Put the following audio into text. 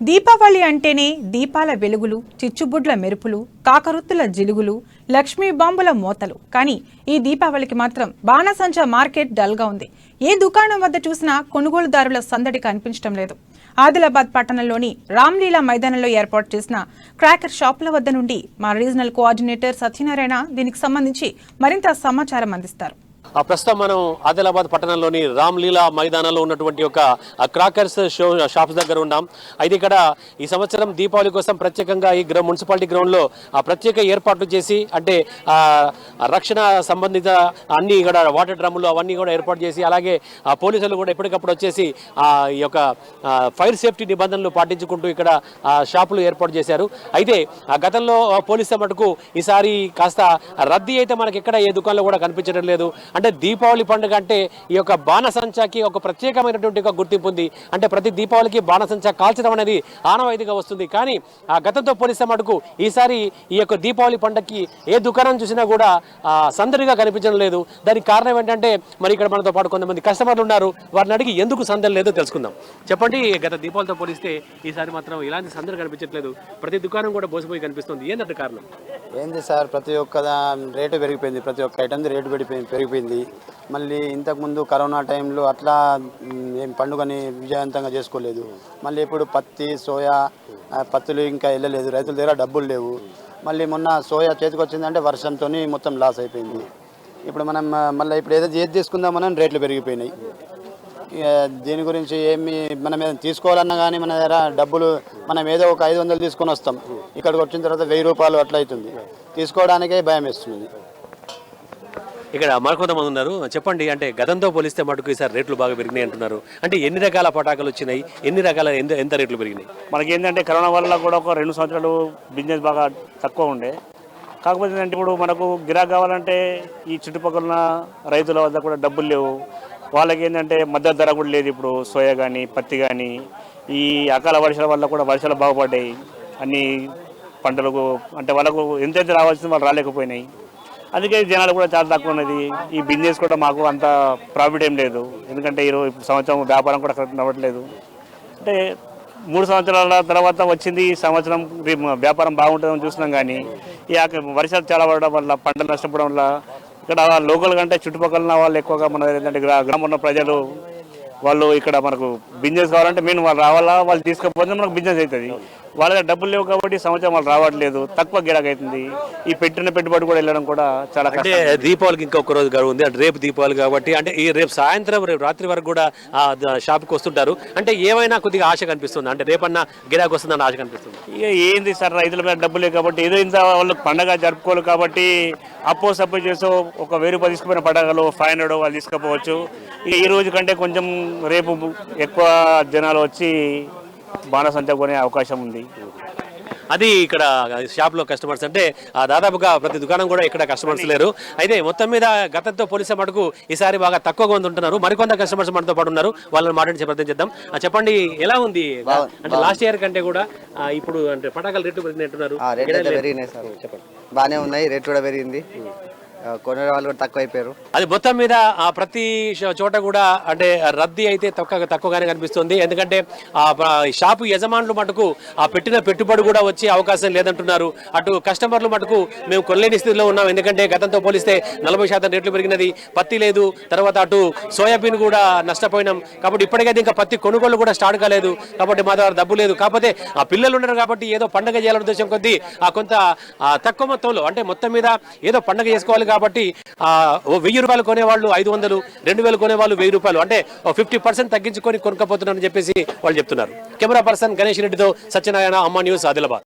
దీపావళి అంటేనే దీపాల వెలుగులు, చిచ్చుబుడ్ల మెరుపులు, కాకరుత్తుల జిలుగులు, లక్ష్మీ బాంబుల మోతలు. కానీ ఈ దీపావళికి మాత్రం బాణసంచా మార్కెట్ డల్గా ఉంది. ఏ దుకాణం వద్ద చూసినా కొనుగోలుదారుల సందడి కనిపించడం లేదు. ఆదిలాబాద్ పట్టణంలోని రామ్లీలా మైదానంలో ఏర్పాటు చేసిన క్రాకర్ షాపుల వద్ద నుండి మా రీజనల్ కోఆర్డినేటర్ సత్యనారాయణ దీనికి సంబంధించి మరింత సమాచారం అందిస్తారు. ప్రస్తుతం మనం ఆదిలాబాద్ పట్టణంలోని రామ్లీలా మైదానంలో ఉన్నటువంటి ఒక క్రాకర్స్ షాప్స్ దగ్గర ఉన్నాం. అయితే ఇక్కడ ఈ సంవత్సరం దీపావళి కోసం ప్రత్యేకంగా ఈ మున్సిపాలిటీ గ్రౌండ్లో ప్రత్యేక ఏర్పాట్లు చేసి అంటే రక్షణ సంబంధిత అన్ని ఇక్కడ వాటర్ డ్రమ్ములు అవన్నీ కూడా ఏర్పాటు చేసి అలాగే పోలీసులు కూడా ఎప్పటికప్పుడు వచ్చేసి ఈ యొక్క ఫైర్ సేఫ్టీ నిబంధనలు పాటించుకుంటూ ఇక్కడ షాపులు ఏర్పాటు చేశారు. అయితే గతంలో పోలీసుల మటుకు ఈసారి కాస్త రద్దీ అయితే మనకి ఎక్కడ ఏ దుకాణంలో కూడా కనిపించడం లేదు. అంటే దీపావళి పండుగ అంటే ఈ యొక్క బాణసంచాకి ఒక ప్రత్యేకమైనటువంటి ఒక గుర్తింపు ఉంది. అంటే ప్రతి దీపావళికి బాణసంచా కాల్చడం అనేది ఆనవాయితీగా వస్తుంది. కానీ గతంతో పోలిస్తే మటుకు ఈసారి ఈ యొక్క దీపావళి పండుగకి ఏ దుకాణం చూసినా కూడా సందడిగా కనిపించడం లేదు. దానికి కారణం ఏంటంటే మరి ఇక్కడ మనతో పాటు కొంతమంది కస్టమర్లు ఉన్నారు. వారిని అడిగి ఎందుకు సందడి లేదో తెలుసుకుందాం. చెప్పండి, గత దీపావళితో పోలిస్తే ఈసారి మాత్రం ఇలాంటి సందడి కనిపించట్లేదు. ప్రతి దుకాణం కూడా బోసిపోయి కనిపిస్తుంది. ఏంటంటే కారణం ఏంది సార్? ప్రతి ఒక్క రేటు పెరిగిపోయింది. ప్రతి ఒక్క ఐటమ్ రేటు పెరిగిపోయింది. మళ్ళీ ఇంతకుముందు కరోనా టైంలో అట్లా ఏం పండుగని విజయవంతంగా చేసుకోలేదు. మళ్ళీ ఇప్పుడు పత్తి సోయా పత్తులు ఇంకా వెళ్ళలేదు. రైతుల దగ్గర డబ్బులు లేవు. మళ్ళీ మొన్న సోయా చేతికి వచ్చిందంటే వర్షంతో మొత్తం లాస్ అయిపోయింది. ఇప్పుడు మనం మళ్ళీ ఇప్పుడు ఏది తీసుకుందామని రేట్లు పెరిగిపోయినాయి. దీని గురించి మనం ఏదైనా తీసుకోవాలన్నా కానీ మన దగ్గర డబ్బులు మనం ఏదో ఒక 500 తీసుకొని వస్తాం. ఇక్కడికి వచ్చిన తర్వాత 1000 రూపాయలు అట్లా అవుతుంది. తీసుకోవడానికే భయం వేస్తుంది. ఇక్కడ మరికొంతమంది ఉన్నారు. చెప్పండి, అంటే గతంతో పోలిస్తే మటుకు ఈసారి రేట్లు బాగా పెరిగినాయి అంటున్నారు. అంటే ఎన్ని రకాల పటాకులు వచ్చినాయి, ఎన్ని రకాల ఎంత రేట్లు పెరిగినాయి? మనకి ఏంటంటే కరోనా వల్ల కూడా ఒక 2 సంవత్సరాలు బిజినెస్ బాగా తక్కువ ఉండే. కాకపోతే ఏంటంటే ఇప్పుడు మనకు గిరాకీ కావాలంటే ఈ చుట్టుపక్కల రైతుల వద్ద కూడా డబ్బులు లేవు. వాళ్ళకి ఏంటంటే మద్దతు ధర కూడా లేదు. ఇప్పుడు సోయా కానీ పత్తి కానీ ఈ అకాల వర్షాల వల్ల కూడా వర్షాలు బాగుపడ్డాయి. అన్ని పంటలకు అంటే వాళ్ళకు ఎంతైతే రావాల్సింది వాళ్ళు రాలేకపోయినాయి. అందుకే జనాలు కూడా చాలా తక్కువ ఉన్నది. ఈ బిజినెస్ కూడా మాకు అంత ప్రాఫిట్ ఏం లేదు. ఎందుకంటే ఈరోజు సంవత్సరం వ్యాపారం కూడా కరెక్ట్ అవ్వట్లేదు. అంటే 3 సంవత్సరాల తర్వాత వచ్చింది ఈ సంవత్సరం వ్యాపారం బాగుంటుందని చూస్తున్నాం. కానీ ఈ వర్షాలు చాలా పడడం వల్ల పంటలు నష్టపోవడం వల్ల ఇక్కడ లోకల్ కంటే చుట్టుపక్కల వాళ్ళు ఎక్కువగా మన ఏంటంటే గ్రామంలో ప్రజలు వాళ్ళు ఇక్కడ మనకు బిజినెస్ కావాలంటే మేము వాళ్ళు రావాలా, వాళ్ళు తీసుకపోతే మనకు బిజినెస్ అవుతుంది. వాళ్ళ దగ్గర డబ్బులు లేవు కాబట్టి సంవత్సరం వాళ్ళు రావట్లేదు. తక్కువ గిరాకీ అవుతుంది. ఈ పెట్టిన పెట్టుబడి కూడా వెళ్ళడం కూడా చాలా అంటే దీపావళికి ఇంకొక రోజు గడువు ఉంది. అంటే రేపు దీపావళి కాబట్టి అంటే ఈ రేపు సాయంత్రం రేపు రాత్రి వరకు కూడా షాప్కి వస్తుంటారు. అంటే ఏమైనా కొద్దిగా ఆశ కనిపిస్తుంది. అంటే రేపన్నా గిరాకీ వస్తుందని ఆశ కనిపిస్తుంది. ఇక ఏంది సార్, రైతుల మీద డబ్బులు లేవు కాబట్టి ఏదో ఇంత వాళ్ళు పండగ జరుపుకోవాలి కాబట్టి సపోజ్ చేసో ఒక 1000 రూపాయలు తీసుకుపోయిన పటాకులు 500 వాళ్ళు తీసుకుపోవచ్చు. ఇక ఈ రోజు కంటే కొంచెం రేపు ఎక్కువ జనాలు వచ్చి బాణసంచా కొనే అవకాశం ఉంది. అది ఇక్కడ షాప్లో కస్టమర్స్ అంటే దాదాపుగా ప్రతి దుకాణం కూడా ఇక్కడ కస్టమర్స్ లేరు. అయితే మొత్తం మీద గతంతో పోలిసే మటుకు ఈసారి బాగా తక్కువగా మంది ఉంటున్నారు. మరికొంత కస్టమర్స్ మనతో పాటు ఉన్నారు. వాళ్ళని మాట్లాడి ప్రయత్నం చేద్దాం. చెప్పండి, ఎలా ఉంది? అంటే లాస్ట్ ఇయర్ కంటే కూడా ఇప్పుడు అంటే పటాకాల రేట్లు పెరిగినట్టున్నారు. చెప్పండి. బాగానే ఉన్నాయి. రేట్ కూడా పెరిగింది. కొనే వాళ్ళు కూడా తక్కువ అయిపోయారు. అది మొత్తం మీద ప్రతి చోట కూడా అంటే రద్దీ అయితే తక్కువగానే కనిపిస్తుంది. ఎందుకంటే షాపు యజమానులు మటుకు పెట్టిన పెట్టుబడి కూడా వచ్చే అవకాశం లేదంటున్నారు. అటు కస్టమర్లు మటుకు మేము కొనలేని స్థితిలో ఉన్నాం. ఎందుకంటే గతంతో పోలిస్తే 40% రేట్లు పెరిగినది. పత్తి లేదు. తర్వాత అటు సోయాబీన్ కూడా నష్టపోయినాం. కాబట్టి ఇప్పటికైతే ఇంకా పత్తి కొనుగోలు కూడా స్టార్ట్ కాలేదు. కాబట్టి మా దగ్గర డబ్బు లేదు. కాకపోతే పిల్లలు ఉన్నారు కాబట్టి ఏదో పండుగ చేయాలనే ఉద్దేశం కొద్దీ కొంత తక్కువ మొత్తంలో అంటే మొత్తం మీద ఏదో పండుగ చేసుకోవాలి కాబట్టి 1000 రూపాయలు కొనేవాళ్ళు 500, 2000 కొనేవాళ్ళు 1000 రూపాయలు అంటే 50% తగ్గించుకొని కొనుక్కపోతున్నారని చెప్పేసి వాళ్ళు చెప్తున్నారు. కెమెరా పర్సన్ గణేష్ రెడ్డితో సత్యనారాయణ, అమ్మ న్యూస్, ఆదిలాబాద్.